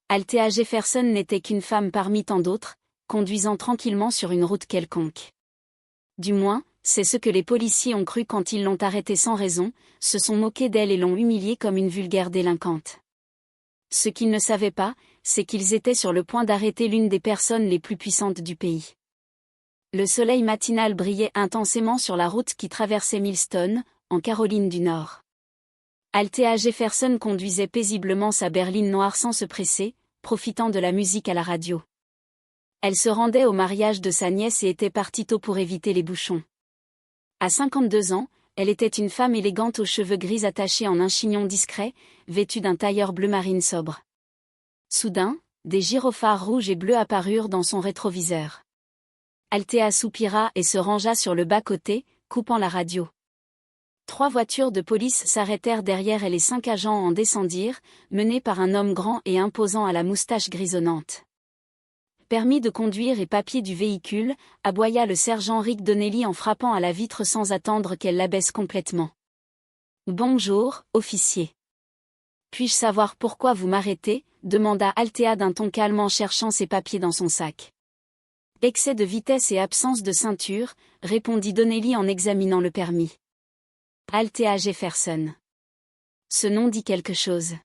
Althea Jefferson n'était qu'une femme parmi tant d'autres, conduisant tranquillement sur une route quelconque. Du moins, c'est ce que les policiers ont cru quand ils l'ont arrêtée sans raison, se sont moqués d'elle et l'ont humiliée comme une vulgaire délinquante. Ce qu'ils ne savaient pas, c'est qu'ils étaient sur le point d'arrêter l'une des personnes les plus puissantes du pays. Le soleil matinal brillait intensément sur la route qui traversait Millstone, en Caroline du Nord. Althea Jefferson conduisait paisiblement sa berline noire sans se presser, profitant de la musique à la radio. Elle se rendait au mariage de sa nièce et était partie tôt pour éviter les bouchons. À 52 ans, elle était une femme élégante aux cheveux gris attachés en un chignon discret, vêtue d'un tailleur bleu marine sobre. Soudain, des gyrophares rouges et bleus apparurent dans son rétroviseur. Althea soupira et se rangea sur le bas-côté, coupant la radio. 3 voitures de police s'arrêtèrent derrière elle et 5 agents en descendirent, menés par un homme grand et imposant à la moustache grisonnante. Permis de conduire et papier du véhicule, aboya le sergent Rick Donnelly en frappant à la vitre sans attendre qu'elle l'abaisse complètement. « Bonjour, officier. Puis-je savoir pourquoi vous m'arrêtez » demanda Althea d'un ton calme en cherchant ses papiers dans son sac. « Excès de vitesse et absence de ceinture » répondit Donnelly en examinant le permis. Althea Jefferson. Ce nom dit quelque chose.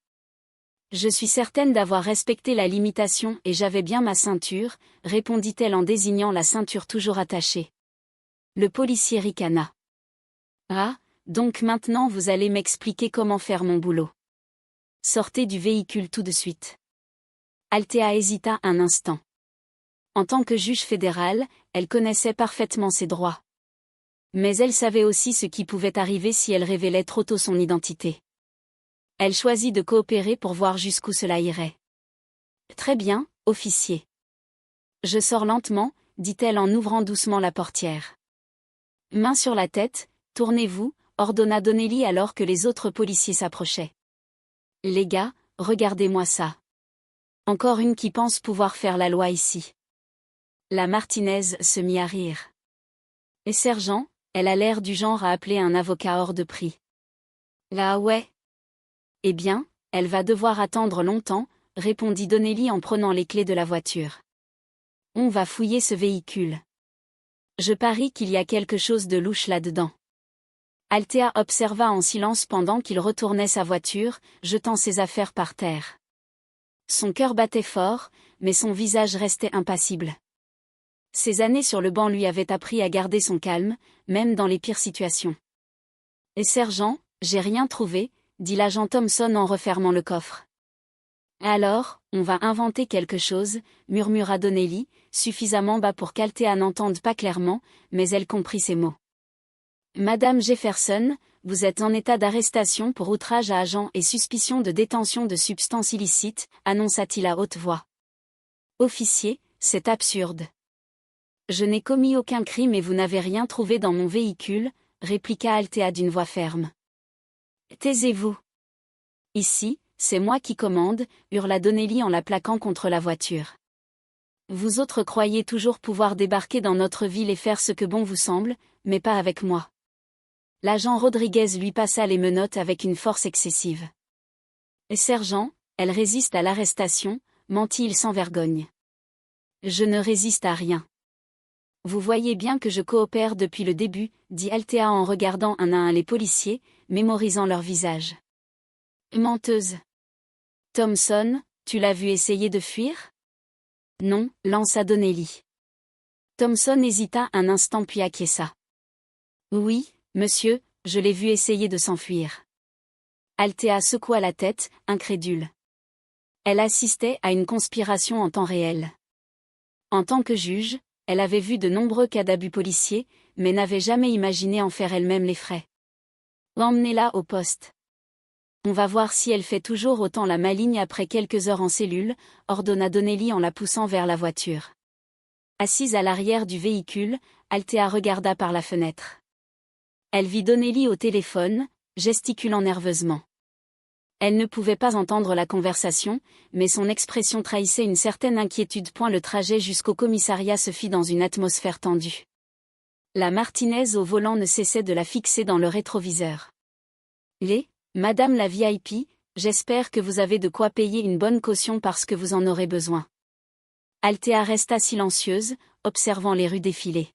Je suis certaine d'avoir respecté la limitation et j'avais bien ma ceinture, répondit-elle en désignant la ceinture toujours attachée. Le policier ricana. Ah, donc maintenant vous allez m'expliquer comment faire mon boulot. Sortez du véhicule tout de suite. Althea hésita un instant. En tant que juge fédéral, elle connaissait parfaitement ses droits. Mais elle savait aussi ce qui pouvait arriver si elle révélait trop tôt son identité. Elle choisit de coopérer pour voir jusqu'où cela irait. « Très bien, officier. »« Je sors lentement, » dit-elle en ouvrant doucement la portière. « Main sur la tête, tournez-vous » ordonna Donnelly alors que les autres policiers s'approchaient. « Les gars, regardez-moi ça. Encore une qui pense pouvoir faire la loi ici. » La Martinaise se mit à rire. « Et sergent, elle a l'air du genre à appeler un avocat hors de prix. »« Là ouais. » « Eh bien, elle va devoir attendre longtemps, » répondit Donnelly en prenant les clés de la voiture. « On va fouiller ce véhicule. Je parie qu'il y a quelque chose de louche là-dedans. » Althea observa en silence pendant qu'il retournait sa voiture, jetant ses affaires par terre. Son cœur battait fort, mais son visage restait impassible. Ses années sur le banc lui avaient appris à garder son calme, même dans les pires situations. « Et sergent, j'ai rien trouvé, » dit l'agent Thompson en refermant le coffre. « Alors, on va inventer quelque chose, » murmura Donnelly, suffisamment bas pour qu'Althea n'entende pas clairement, mais elle comprit ses mots. « Madame Jefferson, vous êtes en état d'arrestation pour outrage à agent et suspicion de détention de substances illicites, » annonça-t-il à haute voix. « Officier, c'est absurde. »« Je n'ai commis aucun crime et vous n'avez rien trouvé dans mon véhicule, » répliqua Althea d'une voix ferme. « Taisez-vous. »« Ici, c'est moi qui commande, » hurla Donnelly en la plaquant contre la voiture. « Vous autres croyez toujours pouvoir débarquer dans notre ville et faire ce que bon vous semble, mais pas avec moi. » L'agent Rodriguez lui passa les menottes avec une force excessive. « Sergent, elle résiste à l'arrestation, » mentit-il sans vergogne. « Je ne résiste à rien. »« Vous voyez bien que je coopère depuis le début, » dit Althea en regardant un à un les policiers, mémorisant leur visage. « Menteuse. Thompson, tu l'as vu essayer de fuir ? » « Non, » lança Donnelly. Thompson hésita un instant puis acquiesça. « Oui, monsieur, je l'ai vu essayer de s'enfuir. » Althea secoua la tête, incrédule. Elle assistait à une conspiration en temps réel. En tant que juge, elle avait vu de nombreux cas d'abus policiers, mais n'avait jamais imaginé en faire elle-même les frais. « Emmenez-la au poste. On va voir si elle fait toujours autant la maligne après quelques heures en cellule, » ordonna Donnelly en la poussant vers la voiture. Assise à l'arrière du véhicule, Althea regarda par la fenêtre. Elle vit Donnelly au téléphone, gesticulant nerveusement. Elle ne pouvait pas entendre la conversation, mais son expression trahissait une certaine inquiétude. Le trajet jusqu'au commissariat se fit dans une atmosphère tendue. La Martinaise au volant ne cessait de la fixer dans le rétroviseur. « Madame la VIP, j'espère que vous avez de quoi payer une bonne caution parce que vous en aurez besoin. Althea resta silencieuse, observant les rues défiler.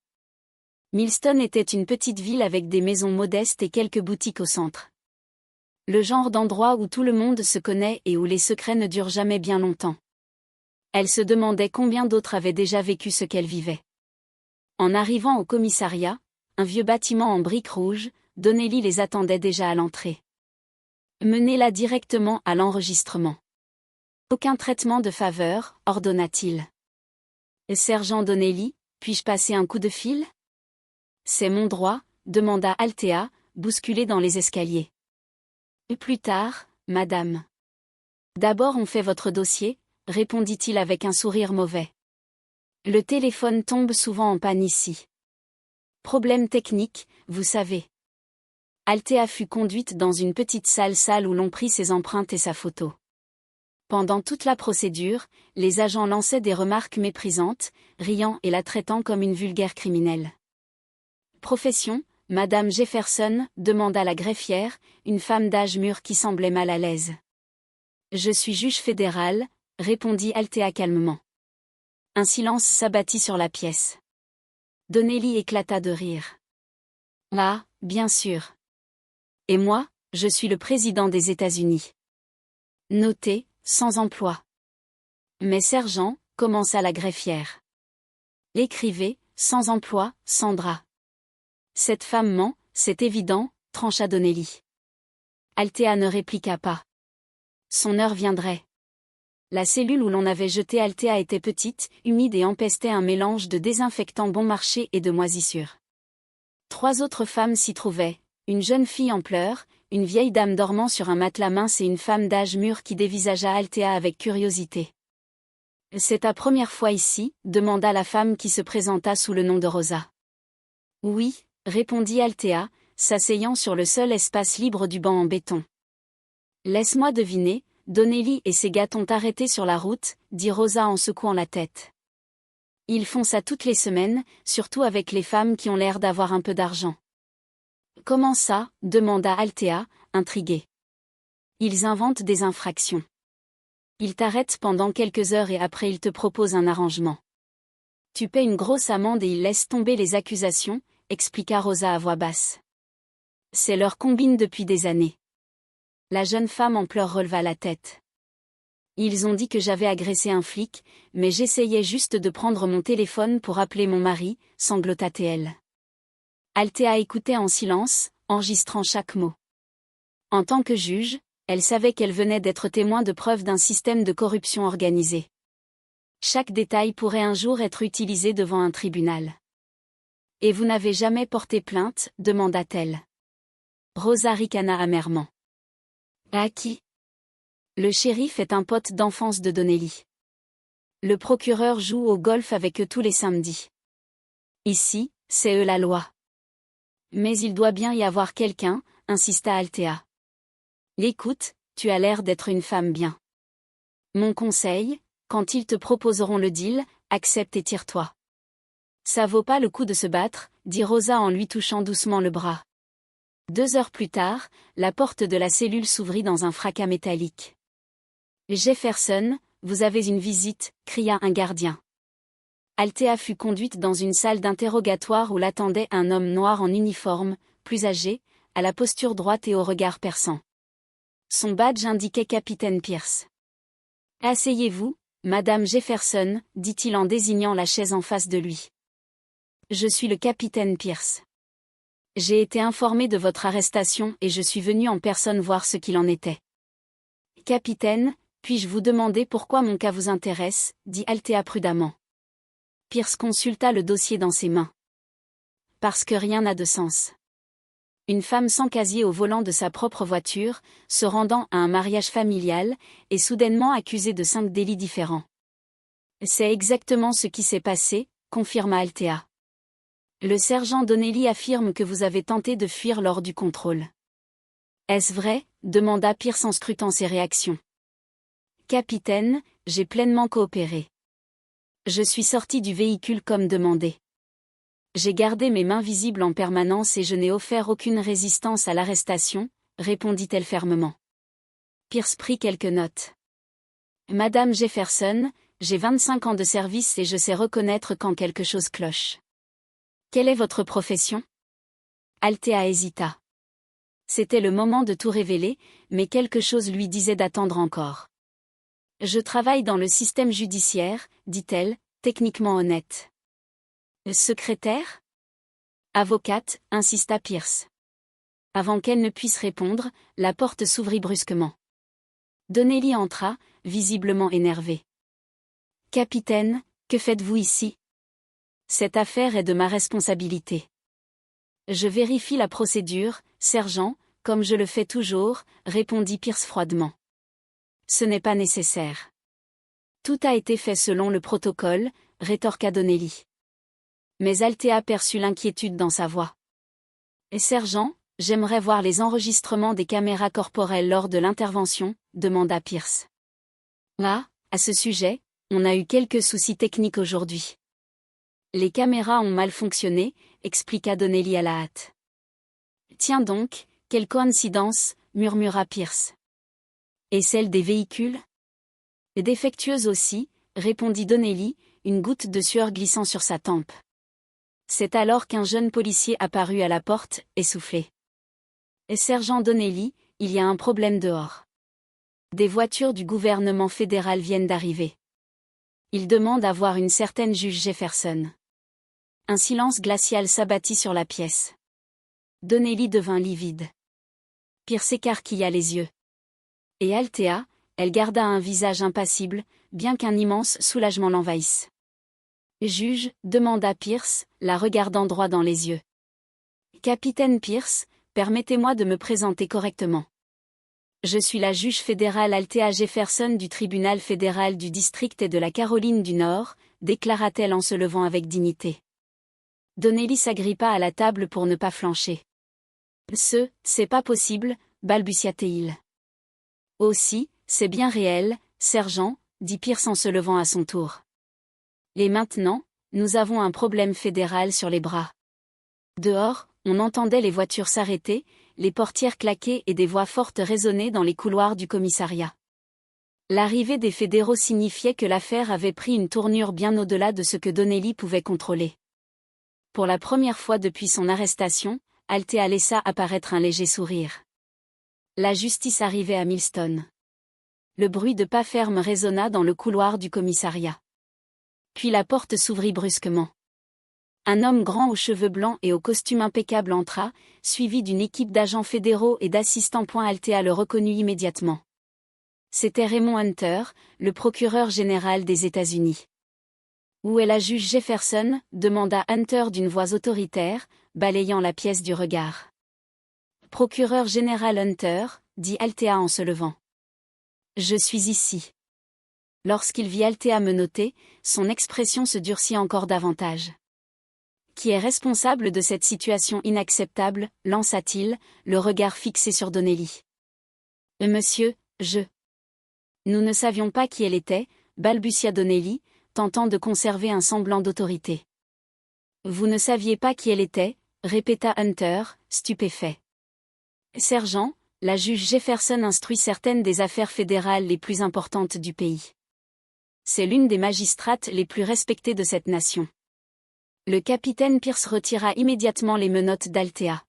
Millstone était une petite ville avec des maisons modestes et quelques boutiques au centre. Le genre d'endroit où tout le monde se connaît et où les secrets ne durent jamais bien longtemps. Elle se demandait combien d'autres avaient déjà vécu ce qu'elle vivait. En arrivant au commissariat, un vieux bâtiment en briques rouges, Donnelly les attendait déjà à l'entrée. Menez-la directement à l'enregistrement. Aucun traitement de faveur, ordonna-t-il. Sergent Donnelly, puis-je passer un coup de fil? C'est mon droit, demanda Althea, bousculée dans les escaliers. Et plus tard, madame. D'abord on fait votre dossier, répondit-il avec un sourire mauvais. Le téléphone tombe souvent en panne ici. Problème technique, vous savez. Althea fut conduite dans une petite salle où l'on prit ses empreintes et sa photo. Pendant toute la procédure, les agents lançaient des remarques méprisantes, riant et la traitant comme une vulgaire criminelle. Profession, Madame Jefferson, demanda la greffière, une femme d'âge mûr qui semblait mal à l'aise. Je suis juge fédéral, répondit Althea calmement. Un silence s'abattit sur la pièce. Donnelly éclata de rire. Ah, bien sûr. Et moi, je suis le président des États-Unis. Notez, sans emploi. Mais sergent, commença la greffière. Écrivez, sans emploi, Sandra. Cette femme ment, c'est évident, trancha Donnelly. Althea ne répliqua pas. Son heure viendrait. La cellule où l'on avait jeté Althea était petite, humide et empestait un mélange de désinfectant bon marché et de moisissures. 3 autres femmes s'y trouvaient, une jeune fille en pleurs, une vieille dame dormant sur un matelas mince et une femme d'âge mûr qui dévisagea Althea avec curiosité. « C'est ta première fois ici ?» demanda la femme qui se présenta sous le nom de Rosa. « Oui », répondit Althea, s'asseyant sur le seul espace libre du banc en béton. « Laisse-moi deviner, Donnelly et ses gars t'ont arrêté sur la route, dit Rosa en secouant la tête. Ils font ça toutes les semaines, surtout avec les femmes qui ont l'air d'avoir un peu d'argent. Comment ça? Demanda Althea, intriguée. Ils inventent des infractions. Ils t'arrêtent pendant quelques heures et après ils te proposent un arrangement. Tu paies une grosse amende et ils laissent tomber les accusations, expliqua Rosa à voix basse. C'est leur combine depuis des années. La jeune femme en pleurs releva la tête. Ils ont dit que j'avais agressé un flic, mais j'essayais juste de prendre mon téléphone pour appeler mon mari, sanglota-t-elle. Althea écoutait en silence, enregistrant chaque mot. En tant que juge, elle savait qu'elle venait d'être témoin de preuves d'un système de corruption organisée. Chaque détail pourrait un jour être utilisé devant un tribunal. « Et vous n'avez jamais porté plainte ?» demanda-t-elle. Rosa ricana amèrement. « À qui ?» Le shérif est un pote d'enfance de Donnelly. Le procureur joue au golf avec eux tous les samedis. Ici, c'est eux la loi. Mais il doit bien y avoir quelqu'un, insista Althea. L'écoute, tu as l'air d'être une femme bien. Mon conseil, quand ils te proposeront le deal, accepte et tire-toi. Ça vaut pas le coup de se battre, dit Rosa en lui touchant doucement le bras. 2 heures plus tard, la porte de la cellule s'ouvrit dans un fracas métallique. Jefferson, vous avez une visite, cria un gardien. Althea fut conduite dans une salle d'interrogatoire où l'attendait un homme noir en uniforme, plus âgé, à la posture droite et au regard perçant. Son badge indiquait Capitaine Pierce. « Asseyez-vous, Madame Jefferson, dit-il en désignant la chaise en face de lui. Je suis le Capitaine Pierce. J'ai été informé de votre arrestation et je suis venu en personne voir ce qu'il en était. Capitaine, puis-je vous demander pourquoi mon cas vous intéresse, dit Althea prudemment. Pierce consulta le dossier dans ses mains. Parce que rien n'a de sens. Une femme sans casier au volant de sa propre voiture, se rendant à un mariage familial, est soudainement accusée de 5 délits différents. C'est exactement ce qui s'est passé, confirma Althea. Le sergent Donnelly affirme que vous avez tenté de fuir lors du contrôle. Est-ce vrai? Demanda Pierce en scrutant ses réactions. Capitaine, j'ai pleinement coopéré. Je suis sorti du véhicule comme demandé. J'ai gardé mes mains visibles en permanence et je n'ai offert aucune résistance à l'arrestation, répondit-elle fermement. Pierce prit quelques notes. Madame Jefferson, j'ai 25 ans de service et je sais reconnaître quand quelque chose cloche. Quelle est votre profession? Althea hésita. C'était le moment de tout révéler, mais quelque chose lui disait d'attendre encore. Je travaille dans le système judiciaire, dit-elle, techniquement honnête. Secrétaire? Avocate, insista Pierce. Avant qu'elle ne puisse répondre, la porte s'ouvrit brusquement. Donnelly entra, visiblement énervé. Capitaine, que faites-vous ici? Cette affaire est de ma responsabilité. Je vérifie la procédure, sergent, comme je le fais toujours, répondit Pierce froidement. Ce n'est pas nécessaire. Tout a été fait selon le protocole, rétorqua Donnelly. Mais Althea perçut l'inquiétude dans sa voix. Et sergent, j'aimerais voir les enregistrements des caméras corporelles lors de l'intervention, demanda Pierce. Ah, à ce sujet, on a eu quelques soucis techniques aujourd'hui. Les caméras ont mal fonctionné, expliqua Donnelly à la hâte. Tiens donc, quelle coïncidence, murmura Pierce. Et celle des véhicules? Défectueuse aussi, répondit Donnelly, une goutte de sueur glissant sur sa tempe. C'est alors qu'un jeune policier apparut à la porte, essoufflé. Sergent Donnelly, il y a un problème dehors. Des voitures du gouvernement fédéral viennent d'arriver. Ils demandent à voir une certaine juge Jefferson. Un silence glacial s'abattit sur la pièce. Donnelly devint livide. Pierce écarquilla les yeux. Et Althea, elle garda un visage impassible, bien qu'un immense soulagement l'envahisse. Juge, demanda Pierce, la regardant droit dans les yeux. Capitaine Pierce, permettez-moi de me présenter correctement. Je suis la juge fédérale Althea Jefferson du tribunal fédéral du district et de la Caroline du Nord, déclara-t-elle en se levant avec dignité. Donnelly s'agrippa à la table pour ne pas flancher. C'est pas possible, balbutia-t-il. Aussi, c'est bien réel, sergent, dit Pierce en se levant à son tour. Et maintenant, nous avons un problème fédéral sur les bras. Dehors, on entendait les voitures s'arrêter, les portières claquer et des voix fortes résonner dans les couloirs du commissariat. L'arrivée des fédéraux signifiait que l'affaire avait pris une tournure bien au-delà de ce que Donnelly pouvait contrôler. Pour la première fois depuis son arrestation, Althea laissa apparaître un léger sourire. La justice arrivait à Millstone. Le bruit de pas fermes résonna dans le couloir du commissariat. Puis la porte s'ouvrit brusquement. Un homme grand aux cheveux blancs et au costume impeccable entra, suivi d'une équipe d'agents fédéraux et d'assistants. Althea le reconnut immédiatement. C'était Raymond Hunter, le procureur général des États-Unis. Où est la juge Jefferson? Demanda Hunter d'une voix autoritaire, balayant la pièce du regard. Procureur général Hunter, dit Althea en se levant. Je suis ici. Lorsqu'il vit Althea menottée, son expression se durcit encore davantage. Qui est responsable de cette situation inacceptable, lança-t-il, le regard fixé sur Donnelly. Monsieur, Nous ne savions pas qui elle était, balbutia Donnelly, tentant de conserver un semblant d'autorité. Vous ne saviez pas qui elle était, répéta Hunter, stupéfait. Sergent, la juge Jefferson instruit certaines des affaires fédérales les plus importantes du pays. C'est l'une des magistrates les plus respectées de cette nation. Le capitaine Pierce retira immédiatement les menottes d'Althea.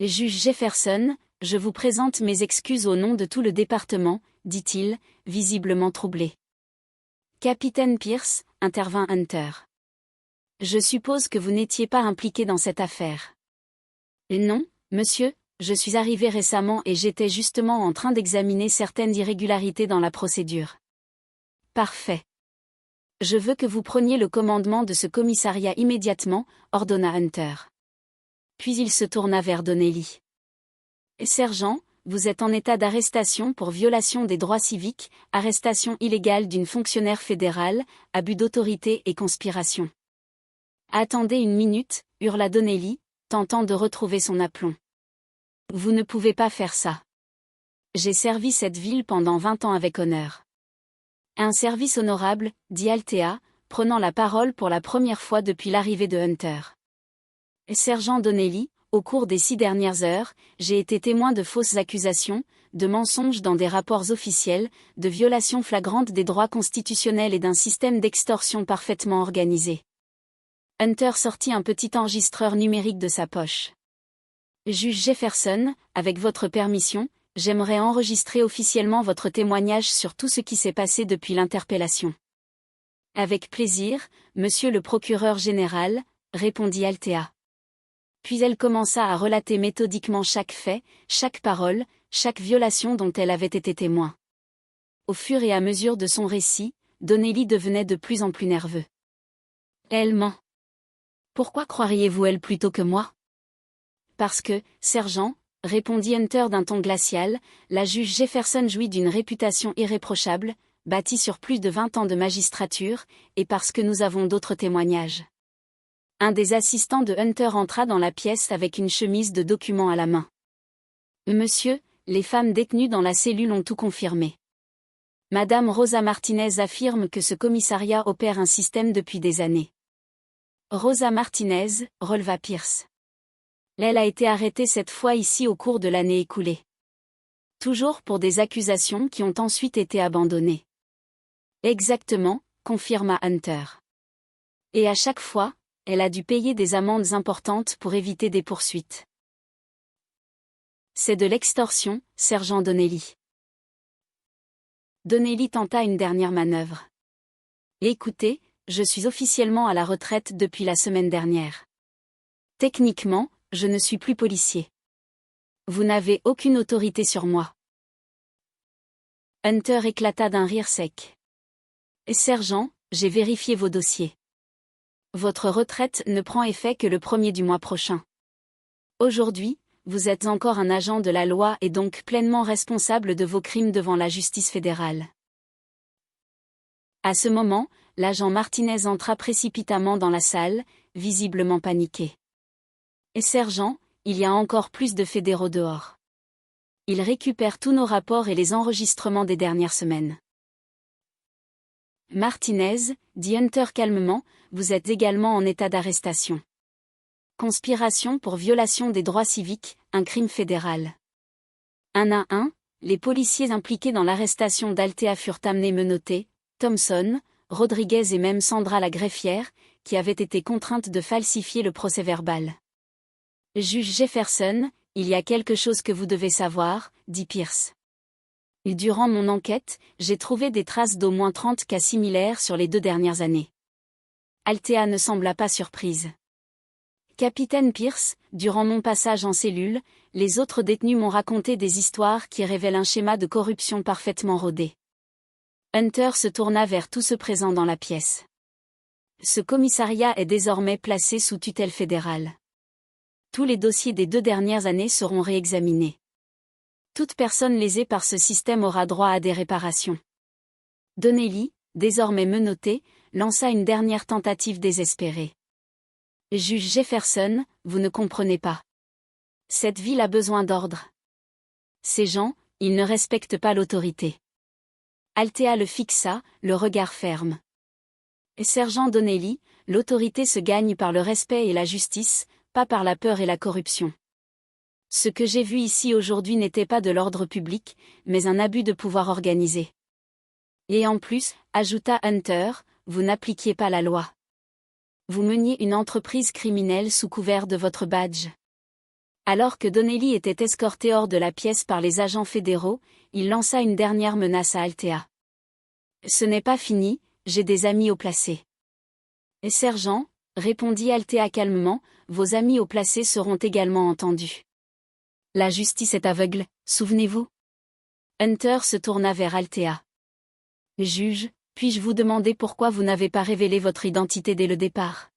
Juge Jefferson, je vous présente mes excuses au nom de tout le département, dit-il, visiblement troublé. Capitaine Pierce, intervint Hunter. Je suppose que vous n'étiez pas impliqué dans cette affaire. Non, monsieur, je suis arrivé récemment et j'étais justement en train d'examiner certaines irrégularités dans la procédure. Parfait. Je veux que vous preniez le commandement de ce commissariat immédiatement, ordonna Hunter. Puis il se tourna vers Donnelly. Sergent, vous êtes en état d'arrestation pour violation des droits civiques, arrestation illégale d'une fonctionnaire fédérale, abus d'autorité et conspiration. Attendez une minute, hurla Donnelly, tentant de retrouver son aplomb. Vous ne pouvez pas faire ça. J'ai servi cette ville pendant 20 ans avec honneur. Un service honorable, dit Althea, prenant la parole pour la première fois depuis l'arrivée de Hunter. Sergent Donnelly, au cours des 6 dernières heures, j'ai été témoin de fausses accusations, de mensonges dans des rapports officiels, de violations flagrantes des droits constitutionnels et d'un système d'extorsion parfaitement organisé. Hunter sortit un petit enregistreur numérique de sa poche. Juge Jefferson, avec votre permission, j'aimerais enregistrer officiellement votre témoignage sur tout ce qui s'est passé depuis l'interpellation. Avec plaisir, monsieur le procureur général, répondit Althea. Puis elle commença à relater méthodiquement chaque fait, chaque parole, chaque violation dont elle avait été témoin. Au fur et à mesure de son récit, Donnelly devenait de plus en plus nerveux. Elle ment. Pourquoi croiriez-vous elle plutôt que moi? Parce que, sergent, répondit Hunter d'un ton glacial, la juge Jefferson jouit d'une réputation irréprochable, bâtie sur plus de 20 ans de magistrature, et parce que nous avons d'autres témoignages. Un des assistants de Hunter entra dans la pièce avec une chemise de documents à la main. Monsieur, les femmes détenues dans la cellule ont tout confirmé. Madame Rosa Martinez affirme que ce commissariat opère un système depuis des années. Rosa Martinez, releva Pierce. Elle a été arrêtée cette fois ici au cours de l'année écoulée. Toujours pour des accusations qui ont ensuite été abandonnées. Exactement, confirma Hunter. Et à chaque fois, elle a dû payer des amendes importantes pour éviter des poursuites. C'est de l'extorsion, sergent Donnelly. Donnelly tenta une dernière manœuvre. Écoutez, je suis officiellement à la retraite depuis la semaine dernière. Techniquement, je ne suis plus policier. Vous n'avez aucune autorité sur moi. Hunter éclata d'un rire sec. Sergent, j'ai vérifié vos dossiers. Votre retraite ne prend effet que le 1er du mois prochain. Aujourd'hui, vous êtes encore un agent de la loi et donc pleinement responsable de vos crimes devant la justice fédérale. À ce moment, l'agent Martinez entra précipitamment dans la salle, visiblement paniqué. Sergent, il y a encore plus de fédéraux dehors. Ils récupèrent tous nos rapports et les enregistrements des dernières semaines. Martinez, dit Hunter calmement, vous êtes également en état d'arrestation. Conspiration pour violation des droits civiques, un crime fédéral. Un à un, les policiers impliqués dans l'arrestation d'Althea furent amenés menottés, Thompson, Rodriguez et même Sandra la greffière, qui avait été contrainte de falsifier le procès-verbal. Juge Jefferson, il y a quelque chose que vous devez savoir, dit Pierce. Durant mon enquête, j'ai trouvé des traces d'au moins 30 cas similaires sur les 2 dernières années. Althea ne sembla pas surprise. Capitaine Pierce, durant mon passage en cellule, les autres détenus m'ont raconté des histoires qui révèlent un schéma de corruption parfaitement rodé. Hunter se tourna vers tous ceux présents dans la pièce. Ce commissariat est désormais placé sous tutelle fédérale. Tous les dossiers des 2 dernières années seront réexaminés. Toute personne lésée par ce système aura droit à des réparations. Donnelly, désormais menotté, lança une dernière tentative désespérée. Juge Jefferson, vous ne comprenez pas. Cette ville a besoin d'ordre. Ces gens, ils ne respectent pas l'autorité. Althea le fixa, le regard ferme. Sergent Donnelly, l'autorité se gagne par le respect et la justice, pas par la peur et la corruption. Ce que j'ai vu ici aujourd'hui n'était pas de l'ordre public, mais un abus de pouvoir organisé. Et en plus, ajouta Hunter, vous n'appliquiez pas la loi. Vous meniez une entreprise criminelle sous couvert de votre badge. Alors que Donnelly était escorté hors de la pièce par les agents fédéraux, il lança une dernière menace à Althea. Ce n'est pas fini, j'ai des amis haut placés. Sergent, répondit Althea calmement, vos amis haut placés seront également entendus. La justice est aveugle, souvenez-vous. Hunter se tourna vers Althea. Juge, puis-je vous demander pourquoi vous n'avez pas révélé votre identité dès le départ?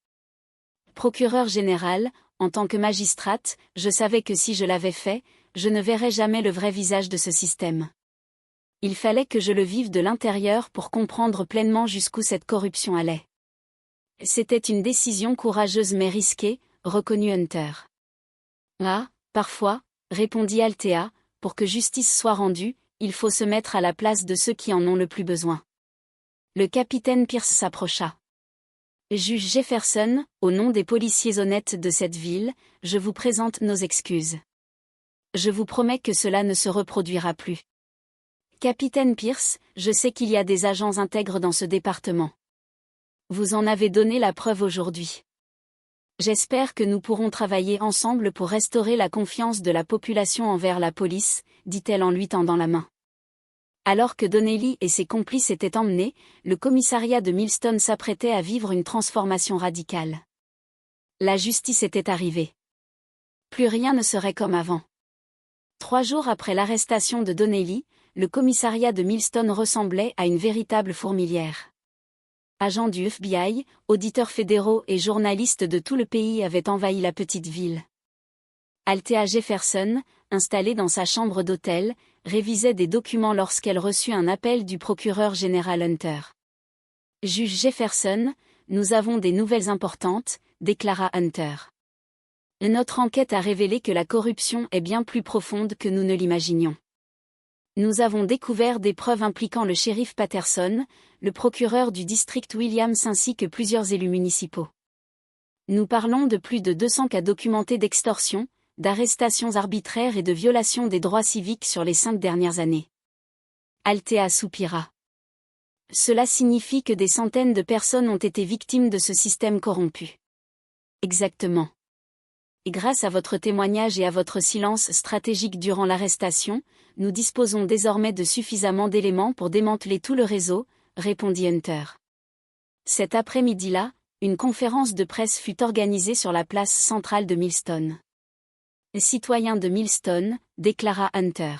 Procureur général, en tant que magistrate, je savais que si je l'avais fait, je ne verrais jamais le vrai visage de ce système. Il fallait que je le vive de l'intérieur pour comprendre pleinement jusqu'où cette corruption allait. C'était une décision courageuse mais risquée, reconnut Hunter. Ah, parfois, répondit Althea, pour que justice soit rendue, il faut se mettre à la place de ceux qui en ont le plus besoin. Le capitaine Pierce s'approcha. Juge Jefferson, au nom des policiers honnêtes de cette ville, je vous présente nos excuses. Je vous promets que cela ne se reproduira plus. Capitaine Pierce, je sais qu'il y a des agents intègres dans ce département. Vous en avez donné la preuve aujourd'hui. J'espère que nous pourrons travailler ensemble pour restaurer la confiance de la population envers la police, dit-elle en lui tendant la main. Alors que Donnelly et ses complices étaient emmenés, le commissariat de Millstone s'apprêtait à vivre une transformation radicale. La justice était arrivée. Plus rien ne serait comme avant. 3 jours après l'arrestation de Donnelly, le commissariat de Millstone ressemblait à une véritable fourmilière. Agents du FBI, auditeurs fédéraux et journalistes de tout le pays avaient envahi la petite ville. Althea Jefferson, installée dans sa chambre d'hôtel, révisait des documents lorsqu'elle reçut un appel du procureur général Hunter. « Juge Jefferson, nous avons des nouvelles importantes », déclara Hunter. « Notre enquête a révélé que la corruption est bien plus profonde que nous ne l'imaginions. Nous avons découvert des preuves impliquant le shérif Patterson, le procureur du district Williams ainsi que plusieurs élus municipaux. Nous parlons de plus de 200 cas documentés d'extorsion, d'arrestations arbitraires et de violations des droits civiques sur les 5 dernières années. » Althea soupira. « Cela signifie que des centaines de personnes ont été victimes de ce système corrompu. » Exactement. Et grâce à votre témoignage et à votre silence stratégique durant l'arrestation, nous disposons désormais de suffisamment d'éléments pour démanteler tout le réseau, répondit Hunter. Cet après-midi-là, une conférence de presse fut organisée sur la place centrale de Millstone. « Citoyens de Millstone », déclara Hunter.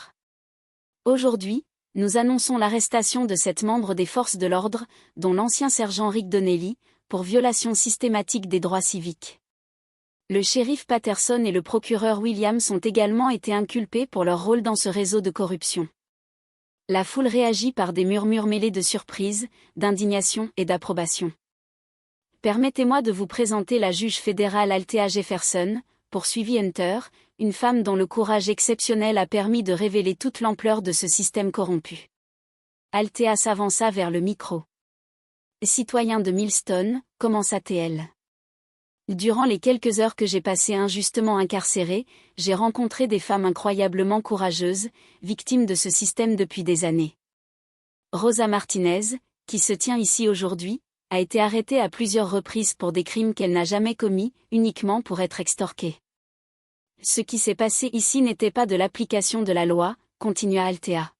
« Aujourd'hui, nous annonçons l'arrestation de 7 membres des forces de l'ordre, dont l'ancien sergent Rick Donnelly, pour violation systématique des droits civiques. Le shérif Patterson et le procureur Williams ont également été inculpés pour leur rôle dans ce réseau de corruption. » La foule réagit par des murmures mêlés de surprise, d'indignation et d'approbation. « Permettez-moi de vous présenter la juge fédérale Althea Jefferson, » poursuivit Hunter, une femme dont le courage exceptionnel a permis de révéler toute l'ampleur de ce système corrompu. Althea s'avança vers le micro. « Citoyen de Millstone, commença-t-elle. Durant les quelques heures que j'ai passées injustement incarcérée, j'ai rencontré des femmes incroyablement courageuses, victimes de ce système depuis des années. Rosa Martinez, qui se tient ici aujourd'hui, a été arrêtée à plusieurs reprises pour des crimes qu'elle n'a jamais commis, uniquement pour être extorquée. Ce qui s'est passé ici n'était pas de l'application de la loi, continua Althea.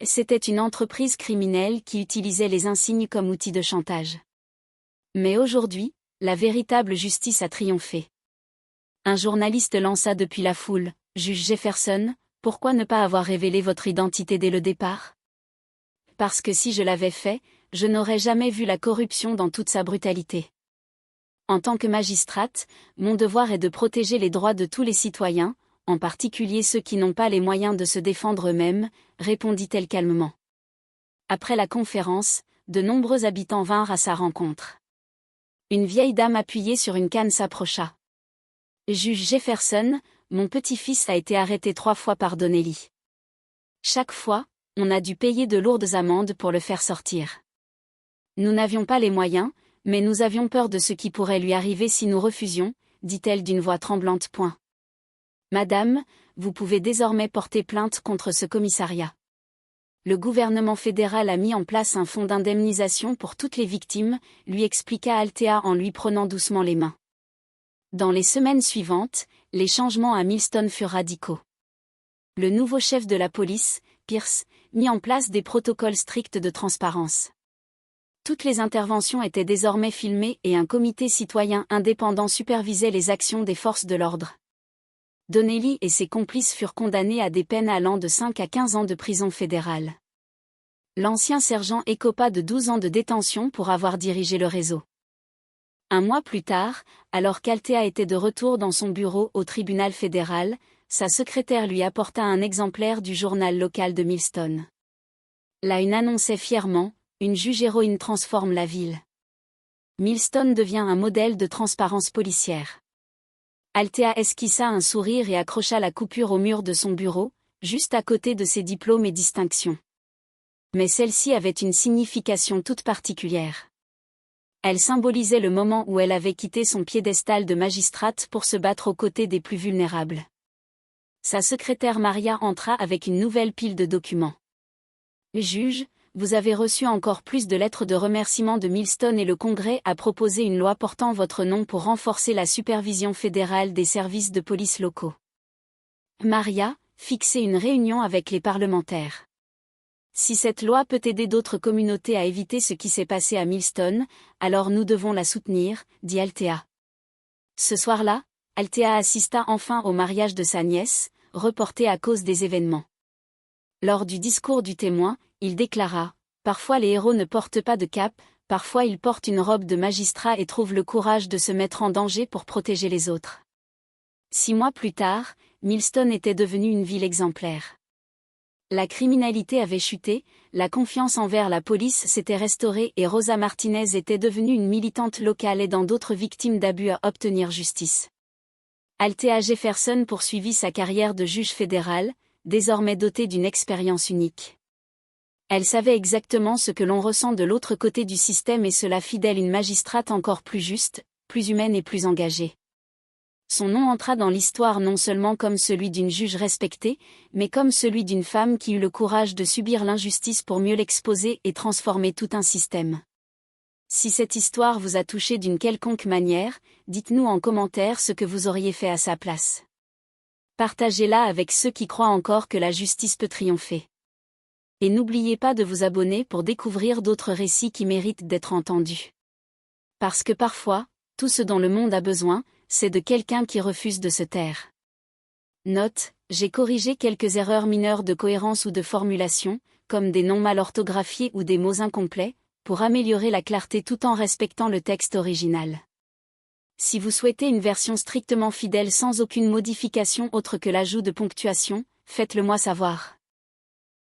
C'était une entreprise criminelle qui utilisait les insignes comme outil de chantage. Mais aujourd'hui, la véritable justice a triomphé. » Un journaliste lança depuis la foule, « Juge Jefferson, pourquoi ne pas avoir révélé votre identité dès le départ ? Parce que si je l'avais fait, je n'aurais jamais vu la corruption dans toute sa brutalité. En tant que magistrate, mon devoir est de protéger les droits de tous les citoyens, en particulier ceux qui n'ont pas les moyens de se défendre eux-mêmes, » répondit-elle calmement. Après la conférence, de nombreux habitants vinrent à sa rencontre. Une vieille dame appuyée sur une canne s'approcha. « Juge Jefferson, mon petit-fils a été arrêté 3 fois par Donnelly. Chaque fois, on a dû payer de lourdes amendes pour le faire sortir. Nous n'avions pas les moyens, mais nous avions peur de ce qui pourrait lui arriver si nous refusions, dit-elle d'une voix tremblante. Madame, vous pouvez désormais porter plainte contre ce commissariat. Le gouvernement fédéral a mis en place un fonds d'indemnisation pour toutes les victimes, lui expliqua Althea en lui prenant doucement les mains. Dans les semaines suivantes, les changements à Millstone furent radicaux. Le nouveau chef de la police, Pierce, mit en place des protocoles stricts de transparence. Toutes les interventions étaient désormais filmées et un comité citoyen indépendant supervisait les actions des forces de l'ordre. Donnelly et ses complices furent condamnés à des peines allant de 5 à 15 ans de prison fédérale. L'ancien sergent écopa de 12 ans de détention pour avoir dirigé le réseau. Un mois plus tard, alors qu'Althea était de retour dans son bureau au tribunal fédéral, sa secrétaire lui apporta un exemplaire du journal local de Millstone. La une annonçait fièrement, « Une juge-héroïne transforme la ville. Millstone devient un modèle de transparence policière. » Althea esquissa un sourire et accrocha la coupure au mur de son bureau, juste à côté de ses diplômes et distinctions. Mais celle-ci avait une signification toute particulière. Elle symbolisait le moment où elle avait quitté son piédestal de magistrate pour se battre aux côtés des plus vulnérables. Sa secrétaire Maria entra avec une nouvelle pile de documents. Juge, vous avez reçu encore plus de lettres de remerciement de Millstone et le Congrès a proposé une loi portant votre nom pour renforcer la supervision fédérale des services de police locaux. Maria, fixez une réunion avec les parlementaires. Si cette loi peut aider d'autres communautés à éviter ce qui s'est passé à Millstone, alors nous devons la soutenir, dit Althea. Ce soir-là, Althea assista enfin au mariage de sa nièce, reporté à cause des événements. Lors du discours du témoin, il déclara « Parfois les héros ne portent pas de cape, parfois ils portent une robe de magistrat et trouvent le courage de se mettre en danger pour protéger les autres. » 6 mois plus tard, Millstone était devenue une ville exemplaire. La criminalité avait chuté, la confiance envers la police s'était restaurée et Rosa Martinez était devenue une militante locale aidant d'autres victimes d'abus à obtenir justice. Althea Jefferson poursuivit sa carrière de juge fédéral, désormais dotée d'une expérience unique. Elle savait exactement ce que l'on ressent de l'autre côté du système et cela fit d'elle une magistrate encore plus juste, plus humaine et plus engagée. Son nom entra dans l'histoire non seulement comme celui d'une juge respectée, mais comme celui d'une femme qui eut le courage de subir l'injustice pour mieux l'exposer et transformer tout un système. Si cette histoire vous a touché d'une quelconque manière, dites-nous en commentaire ce que vous auriez fait à sa place. Partagez-la avec ceux qui croient encore que la justice peut triompher. Et n'oubliez pas de vous abonner pour découvrir d'autres récits qui méritent d'être entendus. Parce que parfois, tout ce dont le monde a besoin, c'est de quelqu'un qui refuse de se taire. Note, j'ai corrigé quelques erreurs mineures de cohérence ou de formulation, comme des noms mal orthographiés ou des mots incomplets, pour améliorer la clarté tout en respectant le texte original. Si vous souhaitez une version strictement fidèle sans aucune modification autre que l'ajout de ponctuation, faites-le moi savoir.